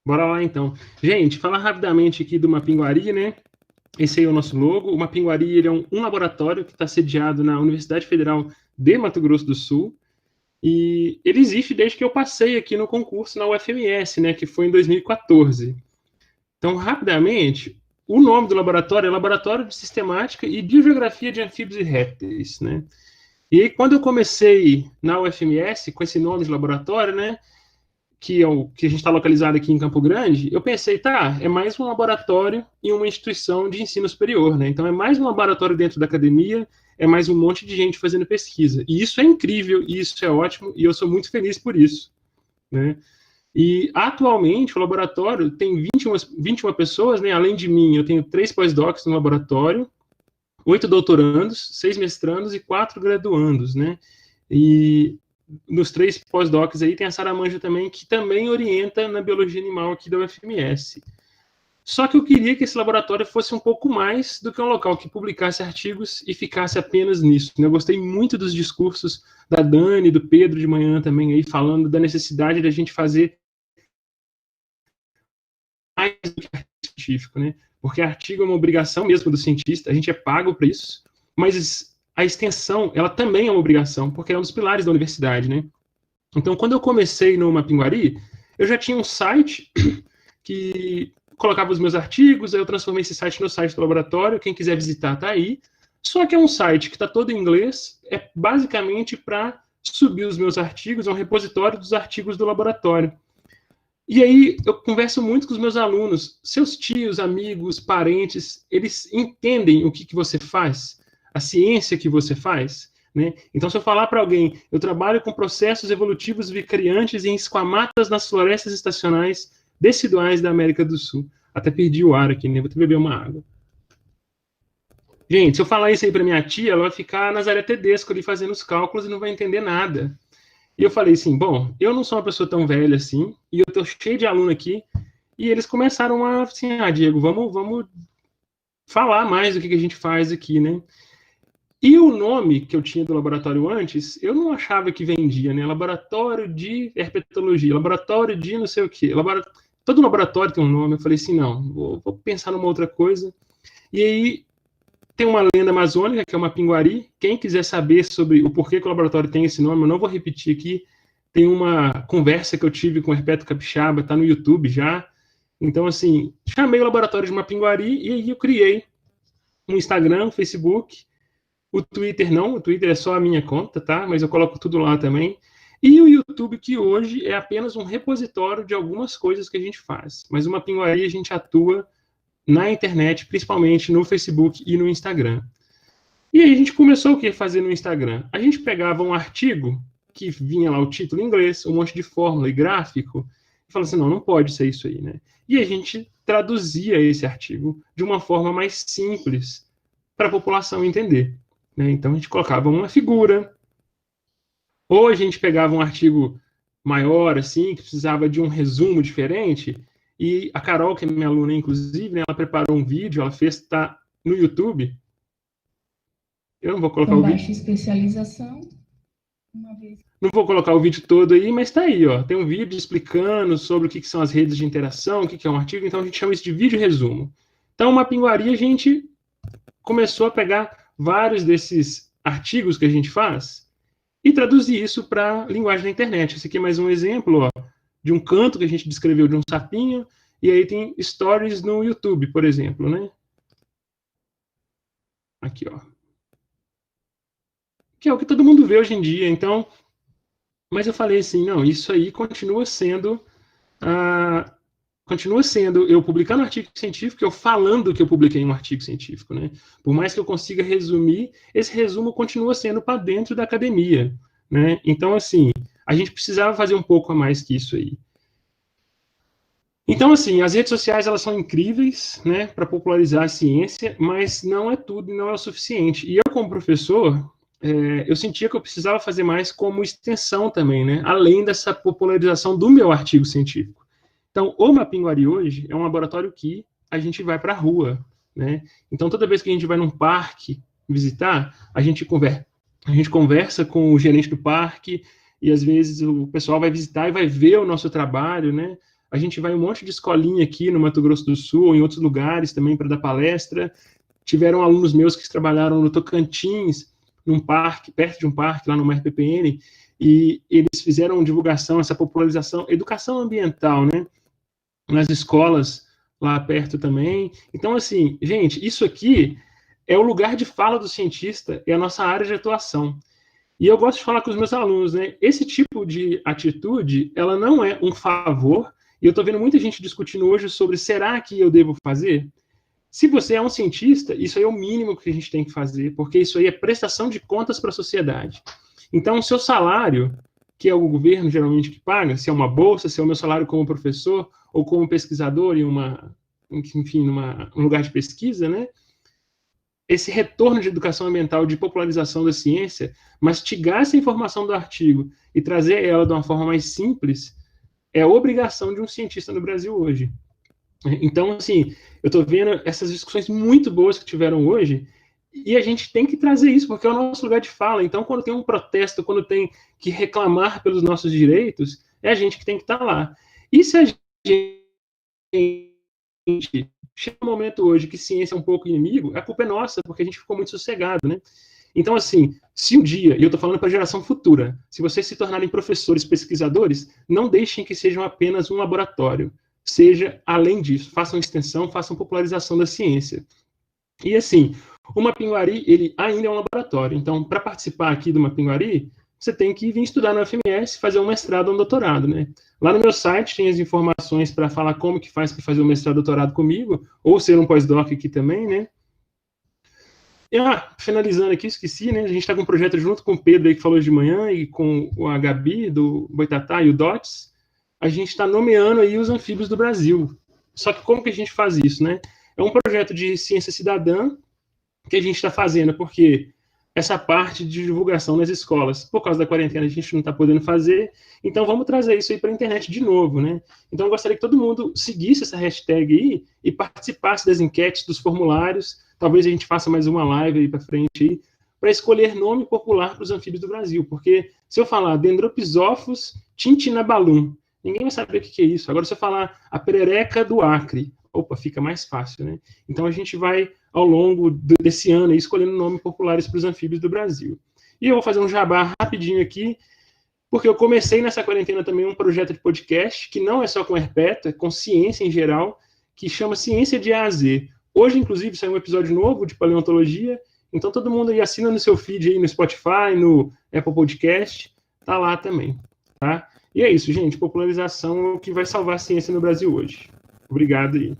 Bora lá então. Gente, falar rapidamente aqui do Mapinguari, né? Esse aí é o nosso logo. O Mapinguari ele é um laboratório que está sediado na Universidade Federal de Mato Grosso do Sul. E ele existe desde que eu passei aqui no concurso na UFMS, né? Que foi em 2014. Então, rapidamente, o nome do laboratório é Laboratório de Sistemática e Biogeografia de Anfíbios e Répteis, né? E aí, quando eu comecei na UFMS com esse nome de laboratório, né? Que a gente está localizado aqui em Campo Grande, eu pensei, tá, é mais um laboratório em uma instituição de ensino superior, né? Então é mais um laboratório dentro da academia, é mais um monte de gente fazendo pesquisa. E isso é incrível, e isso é ótimo, e eu sou muito feliz por isso, né? E atualmente o laboratório tem 21 pessoas, né? Além de mim, eu tenho 3 pós-docs no laboratório, 8 doutorandos, 6 mestrandos e 4 graduandos, né? E nos 3 pós-docs aí tem a Sara Manja também, que também orienta na biologia animal aqui da UFMS. Só que eu queria que esse laboratório fosse um pouco mais do que um local que publicasse artigos e ficasse apenas nisso. Eu gostei muito dos discursos da Dani, do Pedro de manhã também aí, falando da necessidade da gente fazer mais do que artigo científico, né? Porque artigo é uma obrigação mesmo do cientista, a gente é pago para isso, mas a extensão, ela também é uma obrigação, porque é um dos pilares da universidade, né? Então, quando eu comecei no Mapinguari, eu já tinha um site que colocava os meus artigos, aí eu transformei esse site no site do laboratório, quem quiser visitar tá aí. Só que é um site que está todo em inglês, é basicamente para subir os meus artigos, é um repositório dos artigos do laboratório. E aí eu converso muito com os meus alunos, seus tios, amigos, parentes, eles entendem o que você faz, a ciência que você faz, né? Então, se eu falar para alguém, eu trabalho com processos evolutivos vicariantes em esquamatas nas florestas estacionais deciduais da América do Sul. Até perdi o ar aqui, né? Vou ter que beber uma água. Gente, se eu falar isso aí para minha tia, ela vai ficar Nazaré Tedesco ali fazendo os cálculos e não vai entender nada. E eu falei assim, bom, eu não sou uma pessoa tão velha assim, e eu tô cheio de aluno aqui, e eles começaram a, assim, Diego, vamos falar mais do que a gente faz aqui, né? E o nome que eu tinha do laboratório antes, eu não achava que vendia, né? Laboratório de herpetologia, laboratório de não sei o quê. Todo laboratório tem um nome. Eu falei assim, não, vou pensar numa outra coisa. E aí tem uma lenda amazônica, que é uma pinguari. Quem quiser saber sobre o porquê que o laboratório tem esse nome, eu não vou repetir aqui. Tem uma conversa que eu tive com o Herpeto Capixaba, tá no YouTube já. Então, assim, chamei o laboratório de uma pinguari e aí eu criei um Instagram, um Facebook. O Twitter não, o Twitter é só a minha conta, tá? Mas eu coloco tudo lá também. E o YouTube, que hoje é apenas um repositório de algumas coisas que a gente faz. Mas uma pinguari a gente atua na internet, principalmente no Facebook e no Instagram. E aí a gente começou o que fazer no Instagram? A gente pegava um artigo que vinha lá o título em inglês, um monte de fórmula e gráfico, e falava assim, não, não pode ser isso aí, né? E a gente traduzia esse artigo de uma forma mais simples para a população entender. Né? Então a gente colocava uma figura, ou a gente pegava um artigo maior, assim, que precisava de um resumo diferente, e a Carol, que é minha aluna, inclusive, né, ela preparou um vídeo, ela fez, tá no YouTube. Eu não vou colocar Com o vídeo. baixa especialização, uma vez. Não vou colocar o vídeo todo aí, mas tá aí, ó. Tem um vídeo explicando sobre o que são as redes de interação, o que é um artigo, então a gente chama isso de vídeo resumo. Então, uma pinguaria, a gente começou a pegar vários desses artigos que a gente faz e traduzir isso para linguagem da internet. Esse aqui é mais um exemplo, ó, de um canto que a gente descreveu de um sapinho, e aí tem stories no YouTube, por exemplo, né? Aqui, ó. Que é o que todo mundo vê hoje em dia. Então, mas eu falei assim, não, isso aí ah, continua sendo eu publicando um artigo científico, eu falando que eu publiquei um artigo científico, né? Por mais que eu consiga resumir, esse resumo continua sendo para dentro da academia, né? Então, assim, a gente precisava fazer um pouco a mais que isso aí. Então, assim, as redes sociais elas são incríveis, né, para popularizar a ciência, mas não é tudo e não é o suficiente. E eu, como professor, eu sentia que eu precisava fazer mais como extensão também, né, além dessa popularização do meu artigo científico. Então, o Mapinguari hoje é um laboratório que a gente vai para a rua, né? Então, toda vez que a gente vai num parque visitar, a gente conversa com o gerente do parque e às vezes o pessoal vai visitar e vai ver o nosso trabalho, né? A gente vai em um monte de escolinha aqui no Mato Grosso do Sul, ou em outros lugares também para dar palestra. Tiveram alunos meus que trabalharam no Tocantins, num parque, perto de um parque, lá no RPPN, e eles fizeram divulgação, essa popularização, educação ambiental, né? Nas escolas lá perto também. Então, assim, gente, isso aqui é o lugar de fala do cientista, é a nossa área de atuação. E eu gosto de falar com os meus alunos, né? Esse tipo de atitude, ela não é um favor, e eu estou vendo muita gente discutindo hoje sobre será que eu devo fazer? Se você é um cientista, isso aí é o mínimo que a gente tem que fazer, porque isso aí é prestação de contas para a sociedade. Então, o seu salário, que é o governo geralmente que paga, se é uma bolsa, se é o meu salário como professor ou como pesquisador em um lugar de pesquisa, né? Esse retorno de educação ambiental, de popularização da ciência, mastigar essa informação do artigo e trazer ela de uma forma mais simples, é a obrigação de um cientista no Brasil hoje. Então, assim, eu estou vendo essas discussões muito boas que tiveram hoje, e a gente tem que trazer isso, porque é o nosso lugar de fala. Então, quando tem um protesto, quando tem que reclamar pelos nossos direitos, é a gente que tem que estar lá. E se a gente chega um momento hoje que ciência é um pouco inimigo, a culpa é nossa, porque a gente ficou muito sossegado, né? Então, assim, se um dia, e eu estou falando para a geração futura, se vocês se tornarem professores, pesquisadores, não deixem que sejam apenas um laboratório. Seja além disso, façam extensão, façam popularização da ciência. E assim, o Mapinguari, ele ainda é um laboratório. Então, para participar aqui do Mapinguari, você tem que vir estudar no FMS, fazer um mestrado ou um doutorado, né? Lá no meu site tem as informações para falar como que faz para fazer um mestrado ou doutorado comigo, ou ser um pós-doc aqui também, né? E, finalizando aqui, esqueci, né? A gente está com um projeto junto com o Pedro aí, que falou de manhã, e com a Gabi, do Boitatá, e o Dots. A gente está nomeando aí os anfíbios do Brasil. Só que como que a gente faz isso, né? É um projeto de ciência cidadã que a gente está fazendo, porque essa parte de divulgação nas escolas, por causa da quarentena, a gente não está podendo fazer, então vamos trazer isso aí para a internet de novo, né? Então eu gostaria que todo mundo seguisse essa hashtag aí e participasse das enquetes, dos formulários, talvez a gente faça mais uma live aí para frente aí, para escolher nome popular para os anfíbios do Brasil, porque se eu falar Dendropisophus tintinabalum, ninguém vai saber o que é isso. Agora, se eu falar a perereca do Acre, opa, fica mais fácil, né? Então, a gente vai, ao longo desse ano, aí, escolhendo nomes populares para os anfíbios do Brasil. E eu vou fazer um jabá rapidinho aqui, porque eu comecei nessa quarentena também um projeto de podcast, que não é só com herpeto, é com ciência em geral, que chama Ciência de A a Z. Hoje, inclusive, saiu um episódio novo de paleontologia, então todo mundo aí assina no seu feed aí no Spotify, no Apple Podcast, tá lá também, tá? E é isso, gente. Popularização é o que vai salvar a ciência no Brasil hoje. Obrigado aí.